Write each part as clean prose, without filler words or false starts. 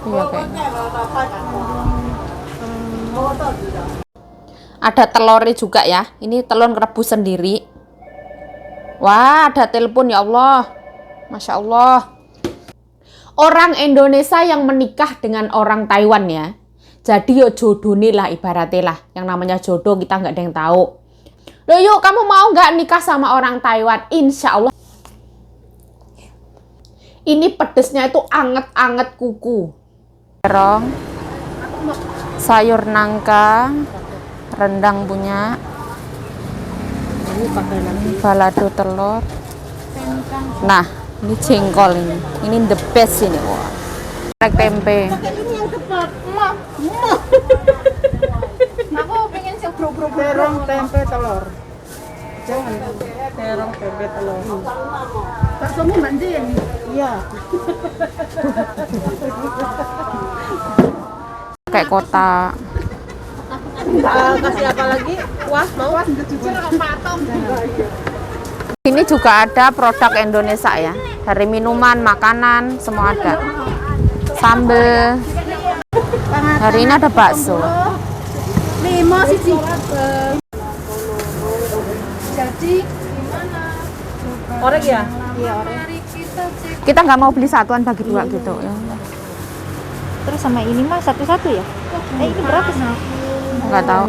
Iya kayaknya. Ada telurnya juga ya. Ini telur rebus sendiri. Wah, ada telepon ya Allah. Masya Allah. Orang Indonesia yang menikah dengan orang Taiwan ya. Jadi yo jodoh nih lah ibaratnya lah. Yang namanya jodoh kita nggak ada yang tahu. Loh yuk, kamu mau nggak nikah sama orang Taiwan? Insya Allah. Ini pedesnya itu anget-anget kuku. Terong, sayur nangka, rendang punya, balado telur. Nah, ini jengkol ini. Ini the best ini. Wah. Tempe. Aku pengen sing bro-bro terong tempe telur. Jangan terong tempe telur. baksomu mandin. Iya. Kayak kota. Kasih apa lagi? Kuah mau? Ini juga ada produk Indonesia ya. Dari minuman, makanan, semua ada. Sambel. Hari ini ada bakso. Lima siji. Jadi Orek ya? iya orek. Kita nggak mau beli satuan bagi dua gitu ya. Terus sama ini mah satu-satu ya? Ini berapa sih? Nggak tahu.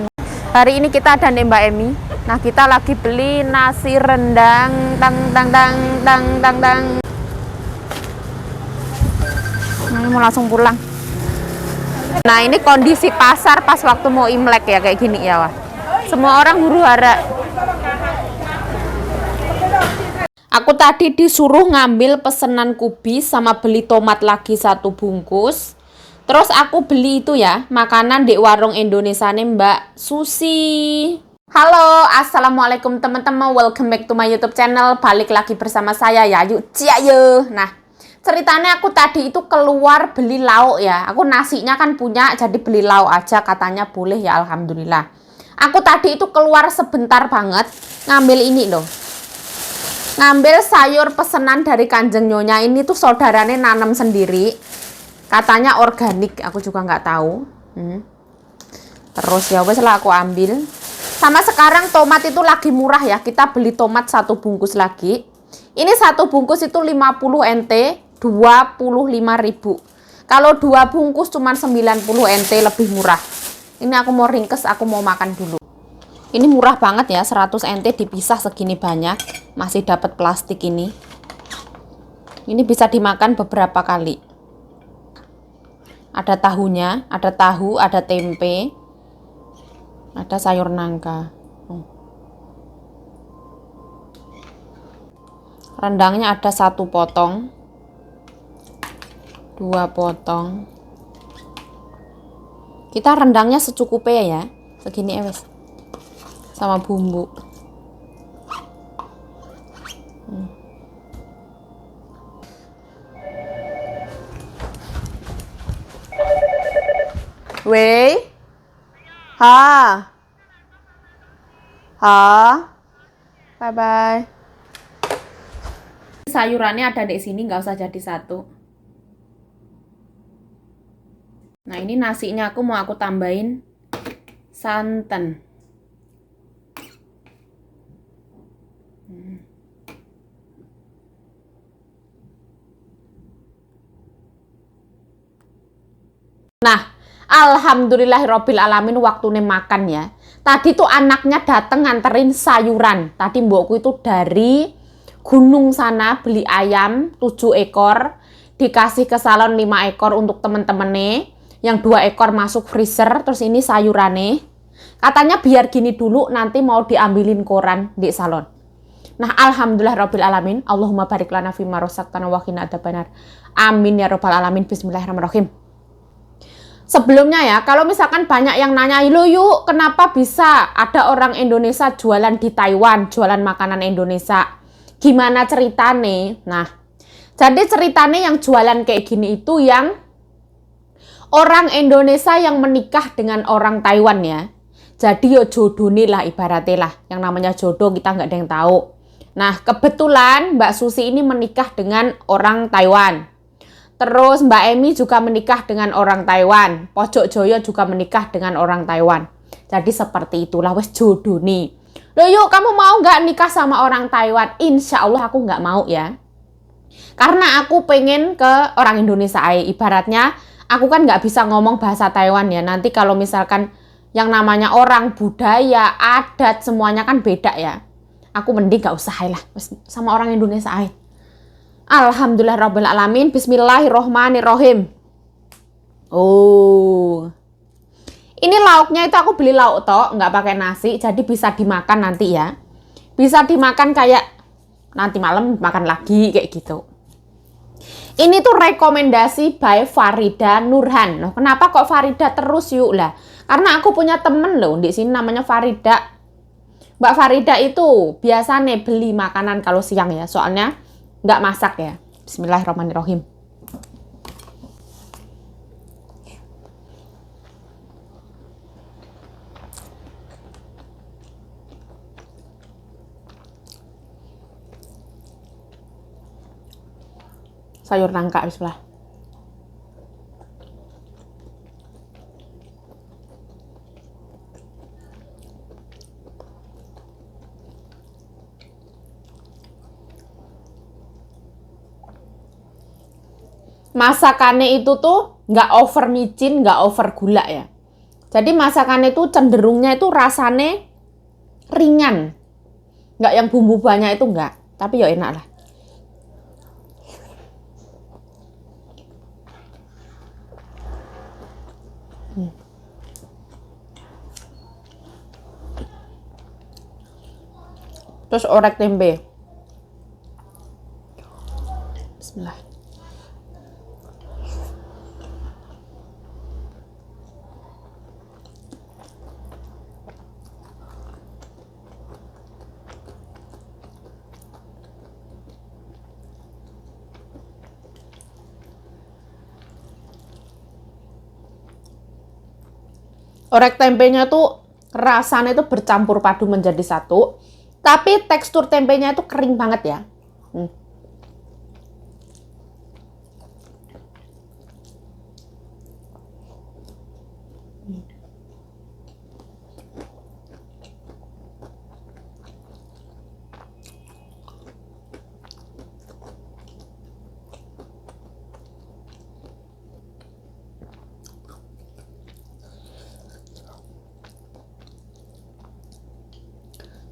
Hari ini kita ada nih Mbak Emi. Nah kita lagi beli nasi rendang, tang. Nah, ini mau langsung pulang. Nah ini kondisi pasar pas waktu mau Imlek ya kayak gini ya wah. Semua orang huru hara. Aku tadi disuruh ngambil pesenan kubis sama beli tomat lagi 1 bungkus. Terus aku beli itu ya, makanan di warung Indonesia nih Mbak Susi. Halo, assalamualaikum teman-teman. Welcome back to my YouTube channel. Balik lagi bersama saya Yayu Ciaye. Nah, ceritanya aku tadi itu keluar beli lauk ya. Aku nasinya kan punya, jadi beli lauk aja katanya boleh ya. Alhamdulillah. Aku tadi itu keluar sebentar banget ngambil ini loh. Ngambil sayur pesenan dari Kanjeng Nyonya. Ini tuh saudaranya nanam sendiri. Katanya organik, aku juga nggak tahu. Terus ya wes lah aku ambil. Sama sekarang tomat itu lagi murah ya. Kita beli tomat 1 bungkus lagi. Ini 1 bungkus itu 50 NT, 25.000. Kalau 2 bungkus cuma 90 NT, lebih murah. Ini aku mau ringkes, aku mau makan dulu. Ini murah banget ya, 100 NT dipisah segini banyak. Masih dapat plastik ini. Ini bisa dimakan beberapa kali. Ada tahunya, ada tahu, ada tempe, ada sayur nangka. Rendangnya ada 1 potong, 2 potong. Kita rendangnya secukupnya ya, segini wes, sama bumbu. Wei, bye bye. Sayurannya ada di sini, nggak usah jadi satu. Nah ini nasinya aku mau tambahin santan. Nah, alhamdulillahirabbil alamin waktunya makan ya. Tadi tuh anaknya dateng nganterin sayuran. Tadi mbokku itu dari gunung sana beli ayam 7 ekor. Dikasih ke salon 5 ekor untuk temen-temennya. Yang 2 ekor masuk freezer. Terus ini sayurannya. Katanya biar gini dulu nanti mau diambilin koran di salon. Nah, alhamdulillahirabbil alamin. Allahumma barik lana fima razaqtana wa qina adzabannar. Amin ya rabbal alamin. Bismillahirrahmanirrahim. Sebelumnya ya, kalau misalkan banyak yang nanya, lo yuk kenapa bisa ada orang Indonesia jualan di Taiwan, jualan makanan Indonesia? Gimana ceritanya? Nah, jadi ceritanya yang jualan kayak gini itu yang orang Indonesia yang menikah dengan orang Taiwan ya. Jadi yo jodoh nih lah ibaratnya lah. Yang namanya jodoh kita nggak ada yang tahu. Nah, kebetulan Mbak Susi ini menikah dengan orang Taiwan. Terus Mbak Emi juga menikah dengan orang Taiwan. Pojok Joyo juga menikah dengan orang Taiwan. Jadi seperti itulah wes jodoh nih. Loh yuk, kamu mau nggak nikah sama orang Taiwan? Insya Allah aku nggak mau ya. Karena aku pengen ke orang Indonesia aja. Ibaratnya aku kan nggak bisa ngomong bahasa Taiwan ya. Nanti kalau misalkan yang namanya orang, budaya, adat, semuanya kan beda ya. Aku mending nggak usah lah. Sama orang Indonesia aja. Alhamdulillahirrahmanirrahim. Bismillahirrohmanirrohim. Oh. Ini lauknya itu aku beli lauk tok, nggak pakai nasi. Jadi bisa dimakan nanti ya. Bisa dimakan kayak nanti malam makan lagi kayak gitu. Ini tuh rekomendasi by Farida Nurhan. Loh, kenapa kok Farida terus yuk lah? Karena aku punya temen loh di sini namanya Farida. Mbak Farida itu biasanya beli makanan kalau siang ya. Soalnya nggak masak ya. Bismillahirrahmanirrahim. Sayur nangka bismillah. Masakannya itu tuh nggak over micin, nggak over gula ya. Jadi masakannya itu cenderungnya itu rasanya ringan. Nggak yang bumbu banyak itu nggak. Tapi ya enak lah. Terus orek tempe. Bismillah. Orek tempenya tuh rasanya itu bercampur padu menjadi satu. Tapi tekstur tempenya itu kering banget ya.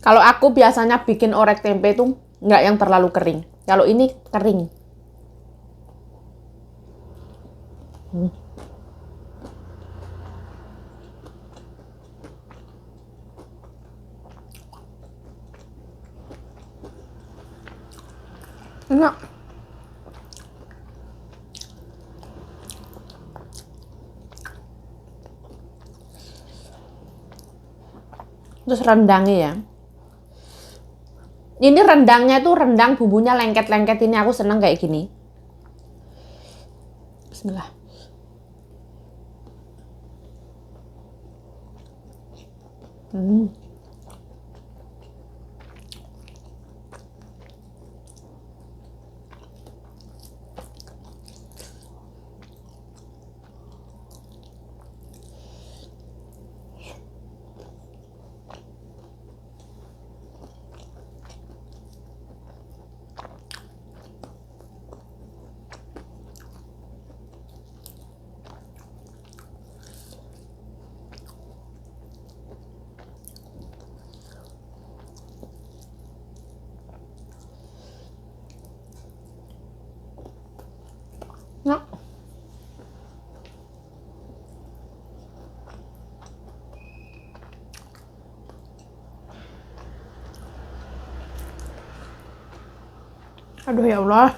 Kalau aku biasanya bikin orek tempe itu nggak yang terlalu kering. Kalau ini kering. Enak. Terus rendangnya ya. Ini rendangnya tuh rendang bumbunya lengket-lengket, ini aku seneng kayak gini. Bismillah. Nah. Aduh ya Allah.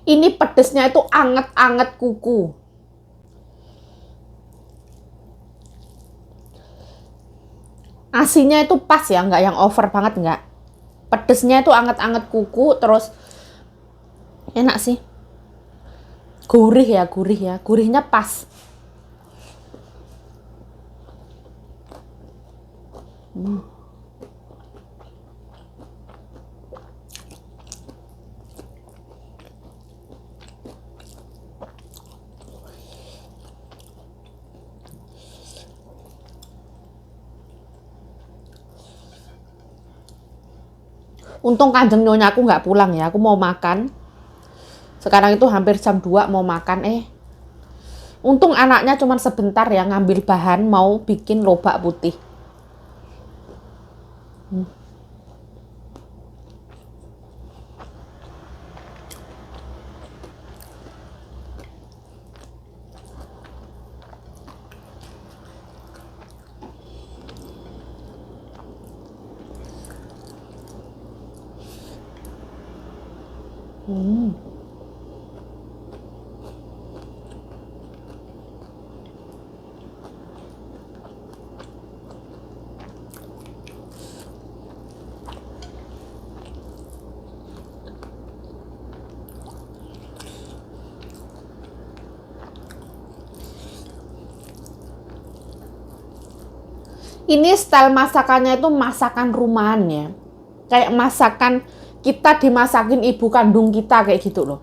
Ini pedesnya itu anget-anget kuku. Asinnya itu pas ya, nggak yang over banget, nggak. Pedesnya itu anget-anget kuku, terus enak sih. Gurih ya, gurihnya pas. Untung kanjeng nyonya aku nggak pulang ya, aku mau makan. Sekarang itu hampir jam 2 mau makan, untung anaknya cuma sebentar ya ngambil bahan mau bikin lobak putih. Ini style masakannya itu masakan rumahan ya. Kayak masakan kita dimasakin ibu kandung kita kayak gitu loh.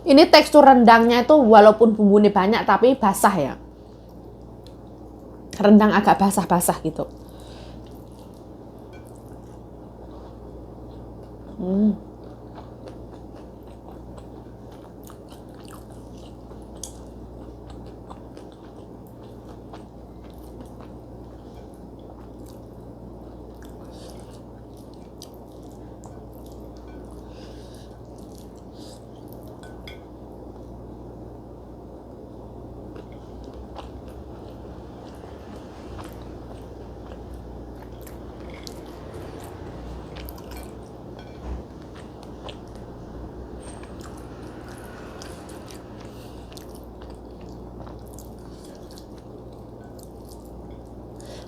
Ini tekstur rendangnya itu walaupun bumbunya banyak tapi basah ya. Rendang agak basah-basah gitu.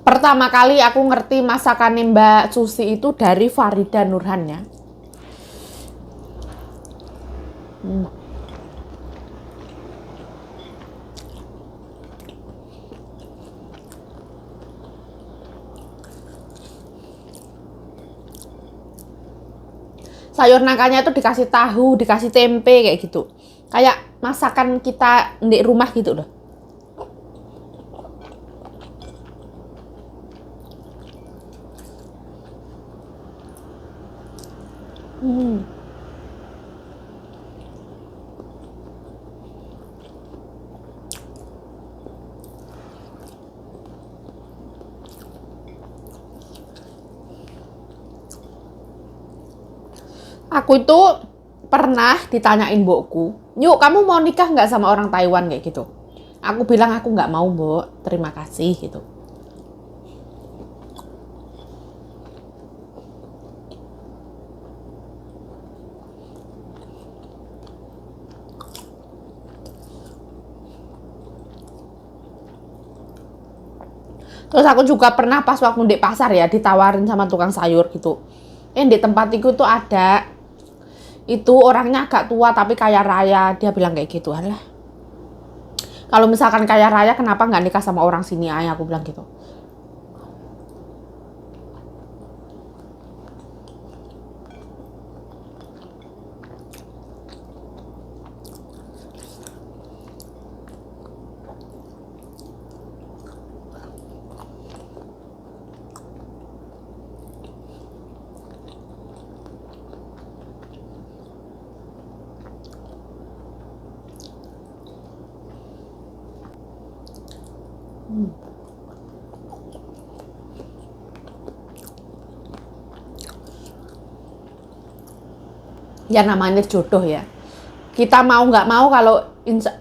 Pertama kali aku ngerti masakan Mbak Susi itu dari Farida Nurhan ya. Sayur nangkanya itu dikasih tahu, dikasih tempe kayak gitu. Kayak masakan kita di rumah gitu loh. Aku itu pernah ditanyain mbokku, yuk kamu mau nikah nggak sama orang Taiwan kayak gitu. Aku bilang aku nggak mau mbok, terima kasih gitu. Terus aku juga pernah pas waktu di pasar ya ditawarin sama tukang sayur gitu. Di tempat itu tuh ada itu orangnya agak tua tapi kaya raya, dia bilang kayak gitu. Alah, kalau misalkan kaya raya kenapa nggak nikah sama orang sini aja, aku bilang gitu. Ya namanya jodoh ya. Kita mau nggak mau,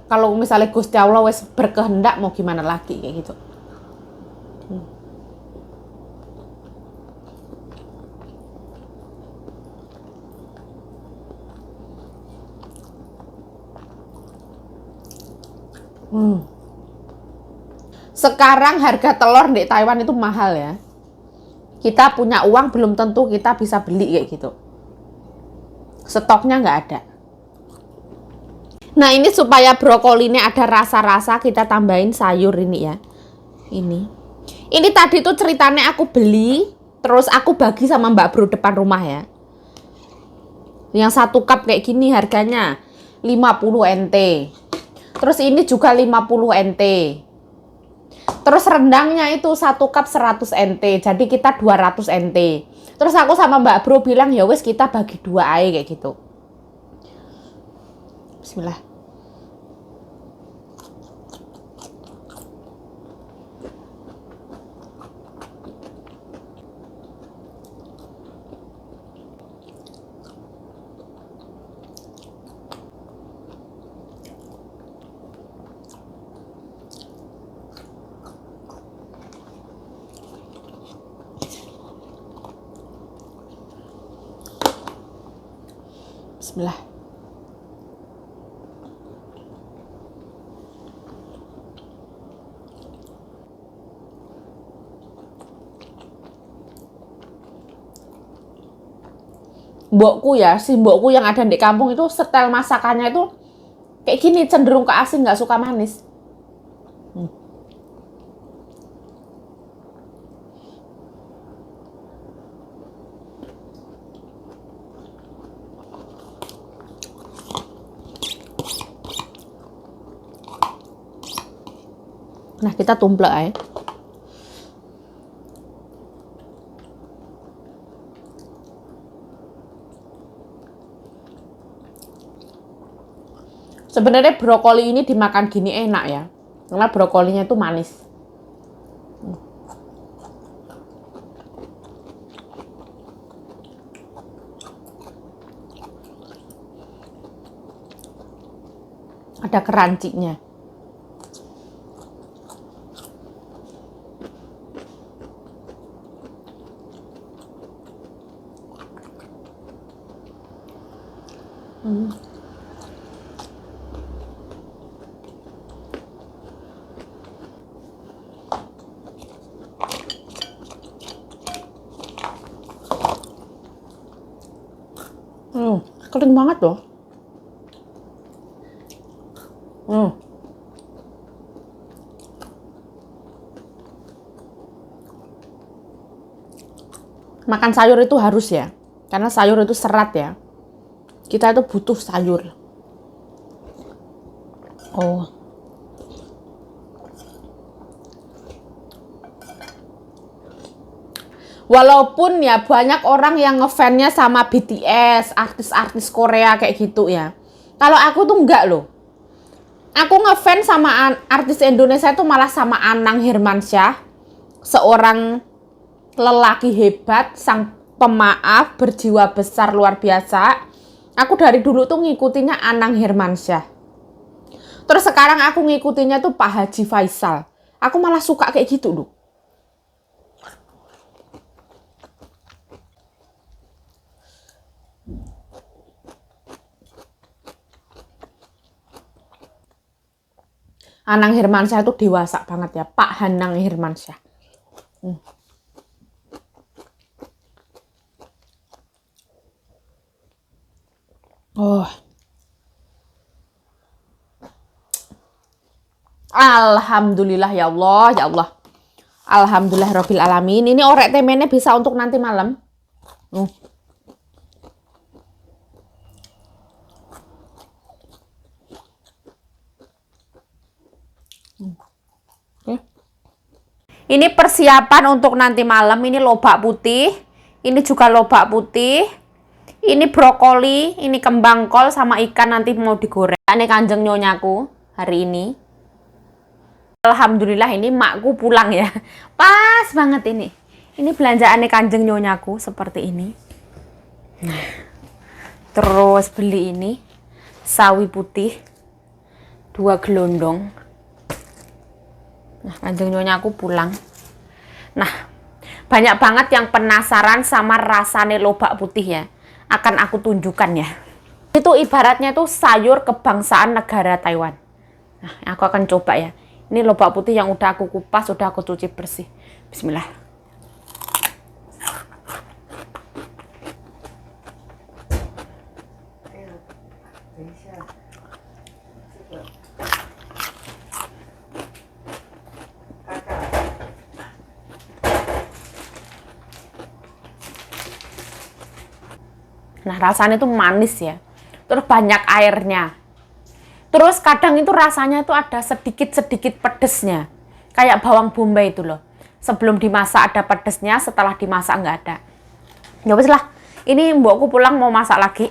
kalau misalnya Gusti Allah wes berkehendak, mau gimana lagi kayak gitu. Sekarang harga telur di Taiwan itu mahal ya. Kita punya uang belum tentu kita bisa beli kayak gitu. Stoknya nggak ada. Nah ini supaya brokoli ini ada rasa-rasa, kita tambahin sayur ini ya. Ini tadi tuh ceritanya aku beli, terus aku bagi sama Mbak Bro depan rumah ya. Yang 1 cup kayak gini harganya 50 NT. Terus ini juga 50 NT. Terus rendangnya itu 1 cup 100 NT. Jadi kita 200 NT. Terus aku sama Mbak Bro bilang ya wes kita bagi 2 aja kayak gitu. Bismillah. Bismillah. Mbokku ya, si mbokku yang ada di kampung itu setel masakannya itu kayak gini, cenderung ke asin, nggak suka manis. Nah kita tumplek aja. Sebenarnya brokoli ini dimakan gini enak ya, karena brokolinya itu manis. Ada kerancinya. Kering banget loh. Makan sayur itu harus ya, karena sayur itu serat ya. Kita itu butuh sayur. Oh. Walaupun ya banyak orang yang ngefansnya sama BTS, artis-artis Korea kayak gitu ya. Kalau aku tuh enggak loh. Aku ngefans sama artis Indonesia itu malah sama Anang Hermansyah. Seorang lelaki hebat, sang pemaaf, berjiwa besar luar biasa. Aku dari dulu tuh ngikutinya Anang Hermansyah. Terus sekarang aku ngikutinya tuh Pak Haji Faisal. Aku malah suka kayak gitu loh. Anang Hermansyah itu dewasa banget ya, Pak Hanang Hermansyah. Oh. Alhamdulillah ya Allah, ya Allah. Alhamdulillah Rabbil Alamin. Ini orek temennya bisa untuk nanti malam. Ini persiapan untuk nanti malam. Ini lobak putih. Ini juga lobak putih. Ini brokoli. Ini kembang kol sama ikan nanti mau digoreng. Ini kanjeng nyonyaku hari ini. Alhamdulillah ini makku pulang ya. Pas banget ini. Ini belanjaannya kanjeng nyonyaku seperti ini. Terus beli ini sawi putih 2 gelondong. Nah, Kanjeng Nyonya aku pulang. Nah, banyak banget yang penasaran sama rasane lobak putih ya. Akan aku tunjukkan ya. Itu ibaratnya tuh sayur kebangsaan negara Taiwan. Nah, aku akan coba ya. Ini lobak putih yang udah aku kupas, udah aku cuci bersih. Bismillah. Nah, rasanya itu manis ya. Terus banyak airnya. Terus kadang itu rasanya itu ada sedikit-sedikit pedesnya. Kayak bawang bombay itu loh. Sebelum dimasak ada pedesnya, setelah dimasak nggak ada. Ya wes lah. Ini mbokku pulang mau masak lagi.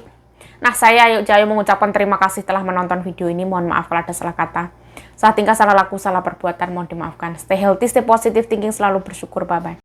Nah, saya Yuk Jayo mengucapkan terima kasih telah menonton video ini. Mohon maaf kalau ada salah kata. Salah tingkah, salah laku, salah perbuatan mohon dimaafkan. Stay healthy, stay positive thinking, selalu bersyukur. Bye-bye.